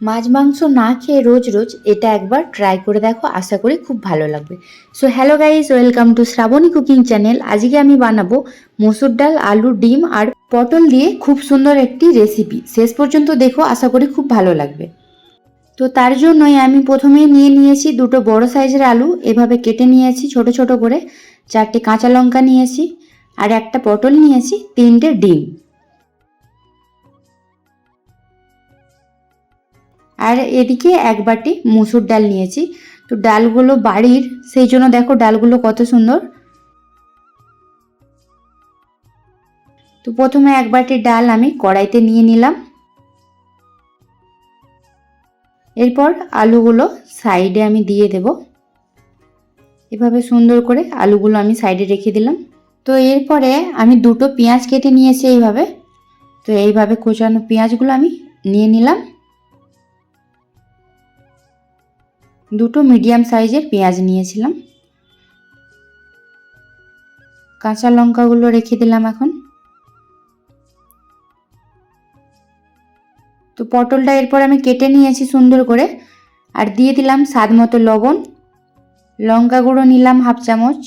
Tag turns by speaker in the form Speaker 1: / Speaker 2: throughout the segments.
Speaker 1: মাছ মাংস না খেয়ে রোজ রোজ এটা একবার ট্রাই করে দেখো, আশা করি খুব ভালো লাগবে। So hello guys, welcome to Shrabani cooking channel. আজকে আমি বানাবো মসুর ডাল, আলু, ডিম আর পটল দিয়ে খুব সুন্দর একটি রেসিপি। শেষ পর্যন্ত দেখো, আশা করি খুব ভালো লাগবে। তো তার জন্যই আমি প্রথমে নিয়ে নিয়েছি দুটো বড় সাইজের আলু, এভাবে কেটে নিয়েছি ছোট ছোট করে। 4টে কাঁচা লঙ্কা নিয়েছি, আর একটা পটল নিয়েছি, 3টে ডিম। আর এদিকে 1 বাটি মুসুর ডাল নিয়েছি। তো ডালগুলো বাড়ির, সেই জন্য দেখো ডালগুলো কত সুন্দর। তো প্রথমে 1 বাটি ডাল আমি কড়াইতে নিয়ে নিলাম। এরপর আলুগুলো সাইডে আমি দিয়ে দেব। এভাবে সুন্দর করে আলুগুলো আমি সাইডে রেখে দিলাম। তো এরপরে আমি দুটো পেঁয়াজ কেটে নিয়েছি এইভাবে। তো এইভাবে কোচানো পেঁয়াজগুলো আমি নিয়ে নিলাম। দুটো মিডিয়াম সাইজের পেঁয়াজ নিয়েছিলাম। কাঁচা লঙ্কাগুলো রেখে দিলাম এখন। তো পটলটা এরপর আমি কেটে নিয়েছি সুন্দর করে, আর দিয়ে দিলাম স্বাদ মতো লবণ। লঙ্কা গুঁড়ো নিলাম 1/2 চামচ,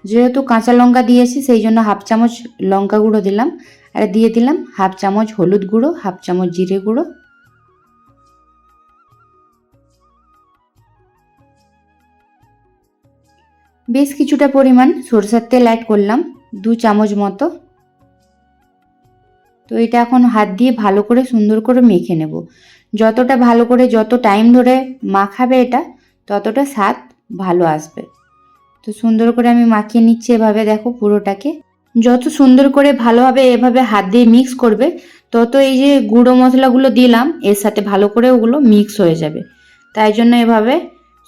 Speaker 1: যেহেতু কাঁচা লঙ্কা দিয়েছি সেই জন্য 1/2 চামচ লঙ্কা গুঁড়ো দিলাম। আর দিয়ে দিলাম 1/2 চামচ হলুদ গুঁড়ো, 1/2 চামচ জিরে গুঁড়ো। বেশ কিছুটা পরিমাণ সরষের তেল অ্যাড করলাম, 2 চামচ মতো। তো এটা এখন হাত দিয়ে ভালো করে সুন্দর করে মেখে নেব। যতটা ভালো করে, যত টাইম ধরে মাখাবে এটা, ততটা স্বাদ ভালো আসবে। তো সুন্দর করে আমি মাখিয়ে নিচ্ছি এভাবে, দেখো পুরোটাকে। যত সুন্দর করে ভালোভাবে এভাবে হাত দিয়ে মিক্স করবে, তত এই যে গুঁড়ো মশলাগুলো দিলাম এর সাথে ভালো করে ওগুলো মিক্স হয়ে যাবে। তাই জন্য এভাবে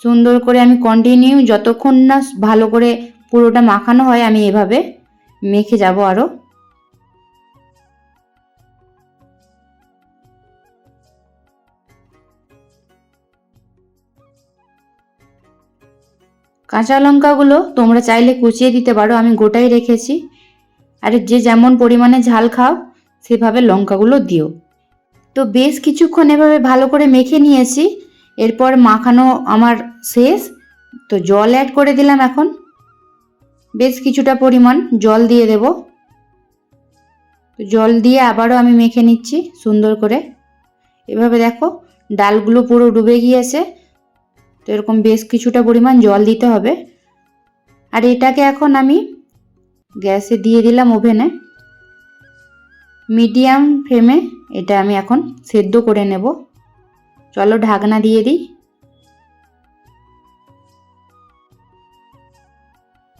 Speaker 1: সুন্দর করে আমি কন্টিনিউ যতক্ষণ না ভালো করে পুরোটা মাখানো হয়, আমি এভাবে মেখে যাব আরও। কাঁচা লঙ্কাগুলো তোমরা চাইলে কুচিয়ে দিতে পারো, আমি গোটাই রেখেছি। আর যে যেমন পরিমাণে ঝাল খাও সেভাবে লঙ্কাগুলো দিও। তো বেশ কিছুক্ষণ এভাবে ভালো করে মেখে নিয়েছি। এরপর মাখানো আমার শেষ। তো জল অ্যাড করে দিলাম এখন, বেশ কিছুটা পরিমাণ জল দিয়ে দেব। তো জল দিয়ে আবারও আমি মেখে নিচ্ছি সুন্দর করে। এভাবে দেখো ডালগুলো পুরো ডুবে গিয়েছে। তো এরকম বেশ কিছুটা পরিমাণ জল দিতে হবে। আর এটাকে এখন আমি গ্যাসে দিয়ে দিলাম ওভেনে, মিডিয়াম ফ্লেমে এটা আমি এখন সেদ্ধ করে নেব। চলো ঢাকনা দিয়ে দিই।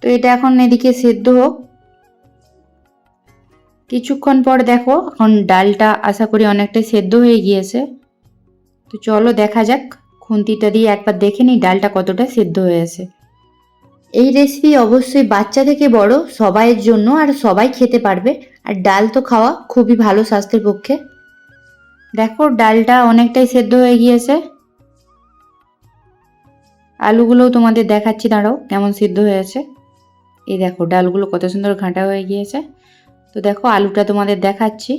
Speaker 1: তো এটা এখন এদিকে সেদ্ধ হোক। কিছুক্ষণ পর দেখো এখন ডালটা আশা করি অনেকটাই সেদ্ধ হয়ে গিয়েছে। তো চলো দেখা যাক, খুন্তিটা দিয়ে একবার দেখে নিই ডালটা কতটা সেদ্ধ হয়েছে। এই রেসিপি অবশ্যই বাচ্চা থেকে বড় সবাইয়ের জন্য, আর সবাই খেতে পারবে। আর ডাল তো খাওয়া খুবই ভালো স্বাস্থ্যের পক্ষে। দেখো ডালটা অনেকটাই সেদ্ধ হয়ে গিয়েছে। আলুগুলোও তোমাদের দেখাচ্ছি, দাঁড়াও কেমন সিদ্ধ হয়েছে। এই দেখো ডালগুলো কত সুন্দর ঘাঁটা হয়ে গিয়েছে। তো দেখো আলুটা তোমাদের দেখাচ্ছি,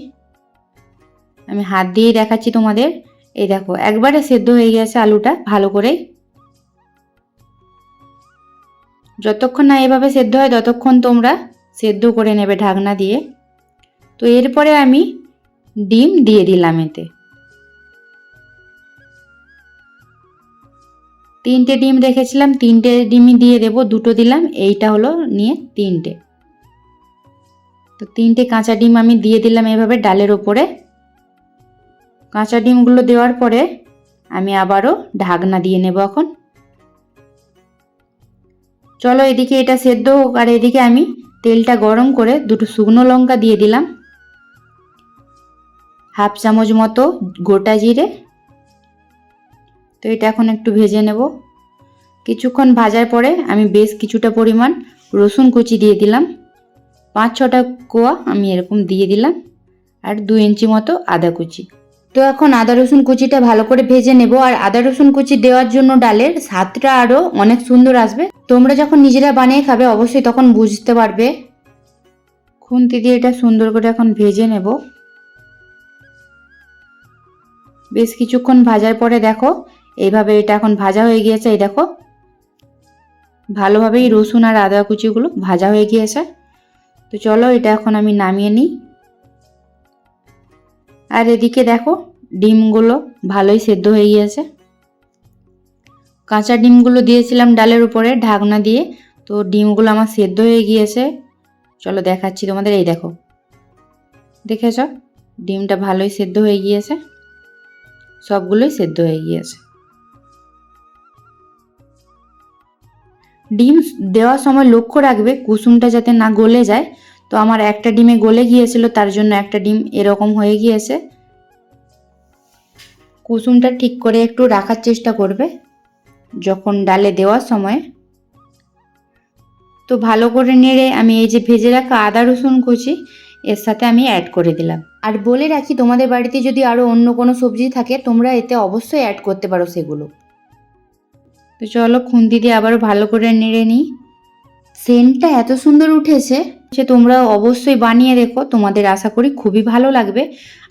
Speaker 1: আমি হাত দিয়েই দেখাচ্ছি তোমাদের। এই দেখো একবারে সেদ্ধ হয়ে গেছে আলুটা ভালো করে। যতক্ষণ না এভাবে সেদ্ধ হয় ততক্ষণ তোমরা সেদ্ধ করে নেবে ঢাকনা দিয়ে। তো এরপরে আমি ডিম দিয়ে দিলাম এতে। 3টে ডিম রেখেছিলাম, 3টে ডিমই দিয়ে দেব, 2টো দিলাম, এইটা হলো নিয়ে 3টে। তো 3টে কাঁচা ডিম আমি দিয়ে দিলাম এভাবে ডালের ওপরে। কাঁচা ডিমগুলো দেওয়ার পরে আমি আবারও ঢাকনা দিয়ে নেব এখন। চলো এদিকে এটা সেদ্ধ হোক, আর এদিকে আমি তেলটা গরম করে 2টো শুকনো লঙ্কা দিয়ে দিলাম, 1/2 চামচ মতো গোটা জিরে। তো এটা এখন একটু ভেজে নেব। কিছুক্ষণ ভাজার পরে আমি বেশ কিছুটা পরিমাণ রসুন কুচি দিয়ে দিলাম, 5-6টা কোয়া আমি এরকম দিয়ে দিলাম। আর 2 ইঞ্চি মতো আদা কুচি। তো এখন আদা রসুন কুচিটা ভালো করে ভেজে নেব। আর আদা রসুন কুচি দেওয়ার জন্য ডালের স্বাদটা আরও অনেক সুন্দর আসবে। তোমরা যখন নিজেরা বানিয়ে খাবে অবশ্যই তখন বুঝতে পারবে। খুন্তি দিয়ে এটা সুন্দর করে এখন ভেজে নেব। বেশ কিছুক্ষণ ভাজার পরে দেখো এইভাবে এটা এখন ভাজা হয়ে গিয়েছে। এই দেখো ভালোভাবেই রসুন আর আদা কুচিগুলো ভাজা হয়ে গিয়েছে। তো চলো এটা এখন আমি নামিয়ে নিই। আর এদিকে দেখো ডিমগুলো ভালোই সেদ্ধ হয়ে গিয়েছে। কাঁচা ডিমগুলো দিয়েছিলাম ডালের উপরে ঢাকনা দিয়ে, তো ডিমগুলো আমার সেদ্ধ হয়ে গিয়েছে। চলো দেখাচ্ছি তোমাদের। এই দেখো, দেখেছ ডিমটা ভালোই সেদ্ধ হয়ে গিয়েছে, সবগুলোই সেদ্ধ হয়ে গিয়েছে। ডিম দেওয়ার সময় লক্ষ্য রাখবে কুসুমটা যাতে না গলে যায়। তো আমার একটা ডিমে গলে গিয়েছিল, তার জন্য একটা ডিম এরকম হয়ে গিয়েছে। কুসুমটা ঠিক করে একটু রাখার চেষ্টা করবে যখন ডালে দেওয়ার সময়। তো ভালো করে নেড়ে আমি এই যে ভেজে রাখা আদা রসুন কুচি এর সাথে আমি অ্যাড করে দিলাম। আর বলে রাখি, তোমাদের বাড়িতে যদি আরও অন্য কোনো সবজি থাকে তোমরা এতে অবশ্যই অ্যাড করতে পারো সেগুলো। তো চলো খুন্তি দিয়ে আবারও ভালো করে নেড়ে নিই। সেন্টটা এত সুন্দর উঠেছে যে তোমরা অবশ্যই বানিয়ে দেখো, তোমাদের আশা করি খুবই ভালো লাগবে।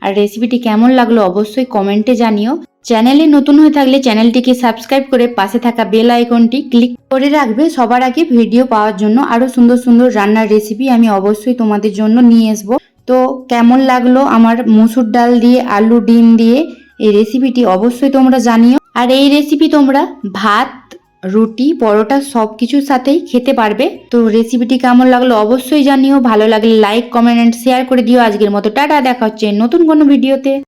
Speaker 1: আর রেসিপিটি কেমন লাগলো অবশ্যই কমেন্টে জানিও। চ্যানেলে নতুন হয়ে থাকলে চ্যানেলটিকে সাবস্ক্রাইব করে পাশে থাকা বেল আইকনটি ক্লিক করে রাখবে সবার আগে ভিডিও পাওয়ার জন্য। আরও সুন্দর সুন্দর রান্নার রেসিপি আমি অবশ্যই তোমাদের জন্য নিয়ে আসবো। তো কেমন লাগলো আমার মসুর ডাল দিয়ে আলু ডিম দিয়ে এই রেসিপিটি অবশ্যই তোমরা জানিও। আর এই রেসিপি তোমরা ভাত, রুটি, পরোটা সব কিছুর সাথেই খেতে পারবে। তো রেসিপিটি কেমন লাগলো অবশ্যই জানিও। ভালো লাগলে লাইক, কমেন্ট অ্যান্ড শেয়ার করে দিও। আজকের মতো টাটা, দেখা হচ্ছে নতুন কোনো ভিডিওতে।